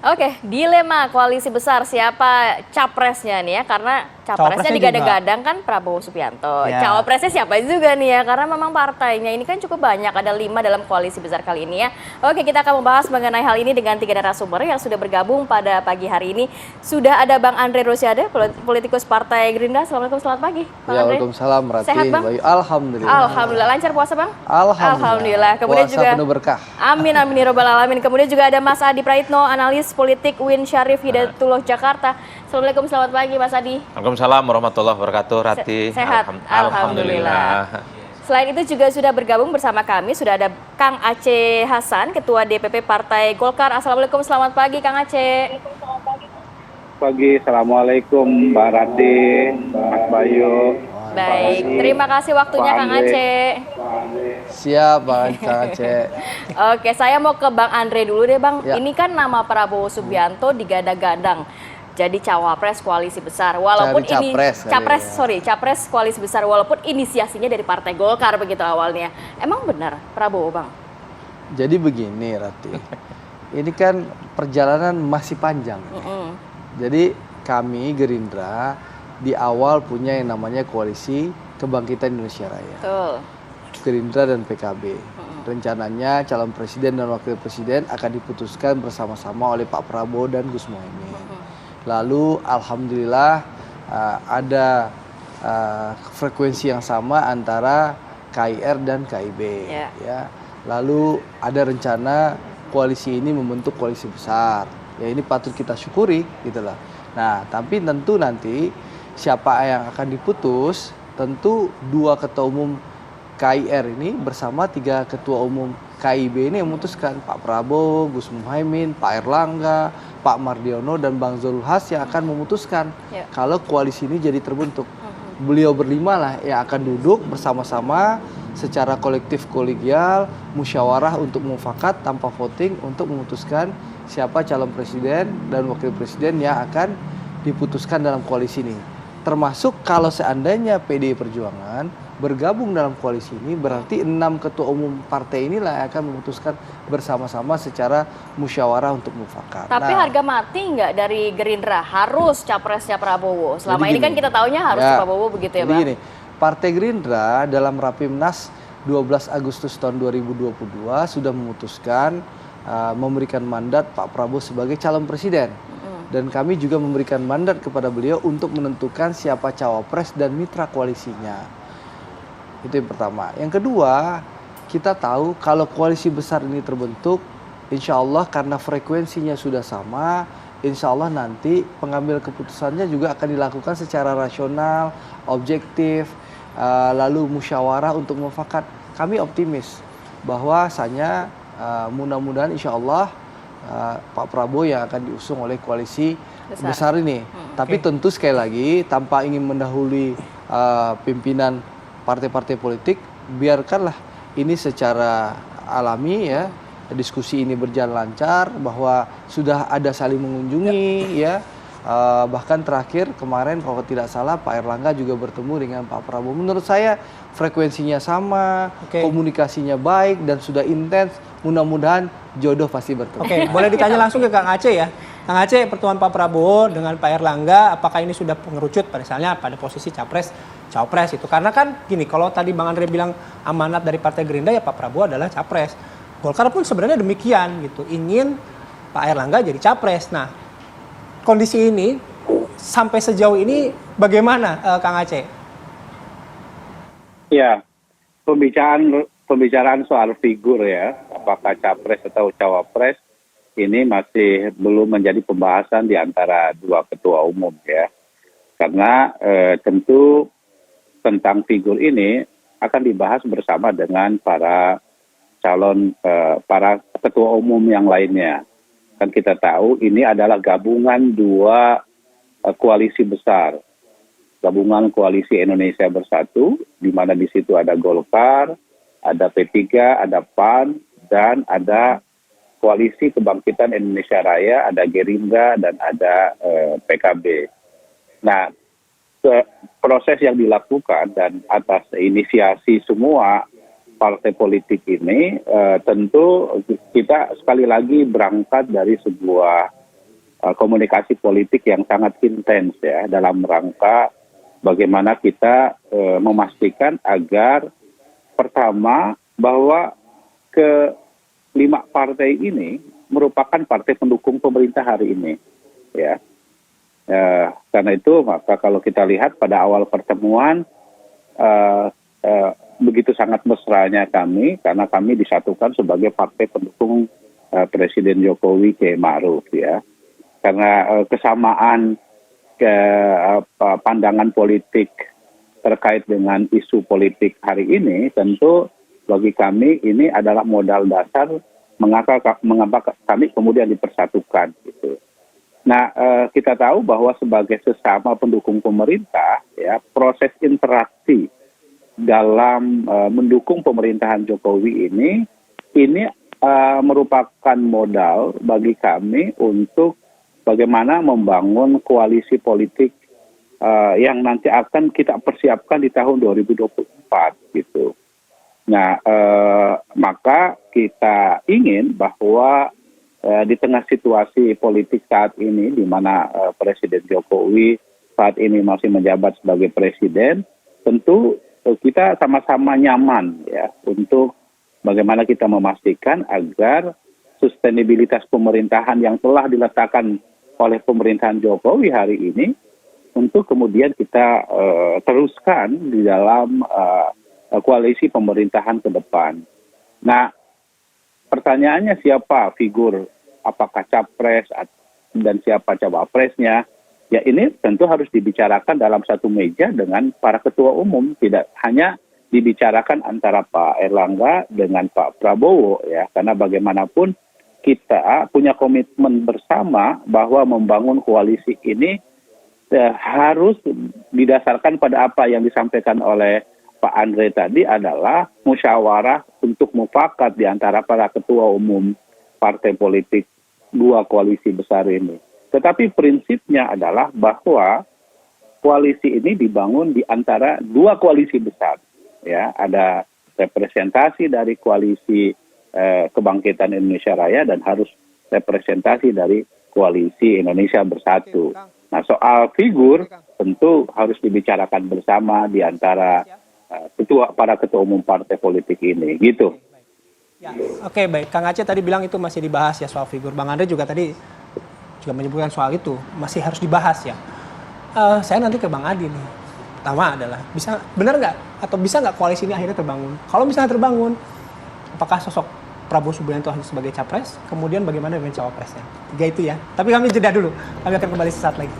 Oke, dilema koalisi besar siapa capresnya nih ya, karena capresnya Cawapresnya digadang-gadang kan Prabowo Subianto. Ya. Cawapresnya siapa juga nih ya, karena memang partainya ini kan cukup banyak, ada 5 dalam koalisi besar kali ini ya. Oke, kita akan membahas mengenai hal ini dengan 3 narasumber yang sudah bergabung pada pagi hari ini. Sudah ada Bang Andre Rosiade, politikus Partai Gerindra. Assalamualaikum, selamat pagi Bang Andre. Waalaikumsalam Rati. Sehat Bang? Alhamdulillah. Alhamdulillah, lancar puasa Bang? Alhamdulillah. Kemudian Puasa juga penuh berkah. Amin amin ya robbal alamin. Kemudian juga ada Mas Adi Praitno, analis politik UIN Syarif Hidayatullah Jakarta. Assalamualaikum, selamat pagi Mas Adi. Waalaikumsalam warahmatullahi wabarakatuh. Rati. Sehat. Alhamdulillah. Selain itu juga sudah bergabung bersama kami, sudah ada Kang Aceh Hasan, Ketua DPP Partai Golkar. Assalamualaikum, selamat pagi Kang Aceh. Pagi, Assalamualaikum Mbak Rati, Mas Bayu. Baik, terima kasih waktunya Pak Kang Andre. Aceh. Siap Kang Aceh. Oke, saya mau ke Bang Andre dulu deh Bang. Ya. Ini kan nama Prabowo Subianto digadang-gadang jadi cawapres koalisi besar. Walaupun Cari ini capres kali ya. capres koalisi besar, walaupun inisiasinya dari Partai Golkar begitu awalnya. Emang benar Prabowo Bang? Jadi begini Rati. Ini kan perjalanan masih panjang. Jadi kami Gerindra di awal punya yang namanya Koalisi Kebangkitan Indonesia Raya. Betul. Gerindra dan PKB. Rencananya calon presiden dan wakil presiden akan diputuskan bersama-sama oleh Pak Prabowo dan Gus Muhaimin. Lalu alhamdulillah ada frekuensi yang sama antara KIR dan KIB. Ya. Ya. Lalu ada rencana koalisi ini membentuk koalisi besar. Ya ini patut kita syukuri gitulah. Nah, tapi tentu nanti siapa yang akan diputus, tentu 2 ketua umum KIR ini bersama 3 ketua umum KIB ini yang memutuskan, Pak Prabowo, Gus Muhaimin, Pak Erlangga, Pak Mardiono dan Bang Zul Has yang akan memutuskan kalau koalisi ini jadi terbentuk. Beliau berlima lah yang akan duduk bersama-sama secara kolektif kolegial, musyawarah untuk mufakat tanpa voting untuk memutuskan siapa calon presiden dan wakil presiden yang akan diputuskan dalam koalisi ini. Termasuk kalau seandainya PDI Perjuangan bergabung dalam koalisi ini, berarti 6 ketua umum partai inilah yang akan memutuskan bersama-sama secara musyawarah untuk mufakat. Tapi harga mati nggak dari Gerindra harus capresnya Prabowo? Selama ini kan kita taunya harus Prabowo begitu ya Bang? Gini, Partai Gerindra dalam Rapimnas 12 Agustus tahun 2022 sudah memutuskan memberikan mandat Pak Prabowo sebagai calon presiden. Dan kami juga memberikan mandat kepada beliau untuk menentukan siapa cawapres dan mitra koalisinya. Itu yang pertama. Yang kedua, kita tahu kalau koalisi besar ini terbentuk, insya Allah karena frekuensinya sudah sama, insya Allah nanti pengambil keputusannya juga akan dilakukan secara rasional, objektif, lalu musyawarah untuk mufakat. Kami optimis bahwasanya mudah-mudahan insya Allah Pak Prabowo yang akan diusung oleh koalisi besar ini. Tapi tentu sekali lagi tanpa ingin mendahului pimpinan partai-partai politik, biarkanlah ini secara alami ya, diskusi ini berjalan lancar, bahwa sudah ada saling mengunjungi ya. Bahkan terakhir kemarin kalau tidak salah Pak Erlangga juga bertemu dengan Pak Prabowo. Menurut saya frekuensinya sama, komunikasinya baik dan sudah intens. Mudah-mudahan jodoh pasti bertemu. Oke, boleh ditanya langsung ke Kang Aceh ya. Kang Aceh, pertemuan Pak Prabowo dengan Pak Erlangga, apakah ini sudah pengerucut misalnya pada posisi capres, cawapres itu? Karena kan gini, kalau tadi Bang Andre bilang amanat dari Partai Gerindra ya Pak Prabowo adalah capres. Golkar pun sebenarnya demikian gitu, ingin Pak Erlangga jadi capres. Nah, kondisi ini sampai sejauh ini bagaimana Kang Aceh? Ya, pembicaraan soal figur ya, apakah capres atau cawapres, ini masih belum menjadi pembahasan di antara 2 ketua umum ya. Karena tentu tentang figur ini akan dibahas bersama dengan para calon, para ketua umum yang lainnya. Kan kita tahu ini adalah gabungan 2 koalisi besar. Gabungan Koalisi Indonesia Bersatu, di mana di situ ada Golkar, ada P3, ada PAN, dan ada Koalisi Kebangkitan Indonesia Raya, ada Gerindra, dan ada PKB. Nah, proses yang dilakukan dan atas inisiasi semua partai politik ini, tentu kita sekali lagi berangkat dari sebuah komunikasi politik yang sangat intens ya dalam rangka bagaimana kita memastikan agar pertama bahwa kelima partai ini merupakan partai pendukung pemerintah hari ini ya. Karena itu maka kalau kita lihat pada awal pertemuan begitu sangat mesranya kami karena kami disatukan sebagai partai pendukung Presiden Jokowi Kiai Ma'ruf ya. Karena kesamaan pandangan politik terkait dengan isu politik hari ini, tentu bagi kami ini adalah modal dasar mengapa kami kemudian dipersatukan. Gitu. Nah, kita tahu bahwa sebagai sesama pendukung pemerintah, ya proses interaksi dalam mendukung pemerintahan Jokowi ini merupakan modal bagi kami untuk bagaimana membangun koalisi politik yang nanti akan kita persiapkan di tahun 2024 gitu. Nah, maka kita ingin bahwa di tengah situasi politik saat ini di mana Presiden Jokowi saat ini masih menjabat sebagai presiden, tentu kita sama-sama nyaman ya untuk bagaimana kita memastikan agar sustenabilitas pemerintahan yang telah diletakkan oleh pemerintahan Jokowi hari ini untuk kemudian kita teruskan di dalam koalisi pemerintahan ke depan. Nah, pertanyaannya siapa figur, apakah capres dan siapa cawapresnya? Ya ini tentu harus dibicarakan dalam satu meja dengan para ketua umum, tidak hanya dibicarakan antara Pak Erlangga dengan Pak Prabowo ya, karena bagaimanapun kita punya komitmen bersama bahwa membangun koalisi ini harus didasarkan pada apa yang disampaikan oleh Pak Andre tadi adalah musyawarah untuk mufakat di antara para ketua umum partai politik dua koalisi besar ini. Tetapi prinsipnya adalah bahwa koalisi ini dibangun di antara dua koalisi besar. Ya, ada representasi dari koalisi Kebangkitan Indonesia Raya dan harus representasi dari koalisi Indonesia Bersatu. Nah, soal figur tentu harus dibicarakan bersama di antara para ketua umum partai politik ini, gitu. Ya, oke, baik. Kang Aceh tadi bilang itu masih dibahas ya soal figur. Bang Andre juga tadi juga menyebutkan soal itu masih harus dibahas ya. Saya nanti ke Bang Adi nih. Pertama adalah benar nggak atau bisa nggak koalisi ini akhirnya terbangun? Kalau misalnya terbangun, apakah sosok Prabowo Subianto hanya sebagai capres, kemudian bagaimana dengan cawapresnya? 3 itu ya. Tapi kami jeda dulu. Kami akan kembali sesaat lagi.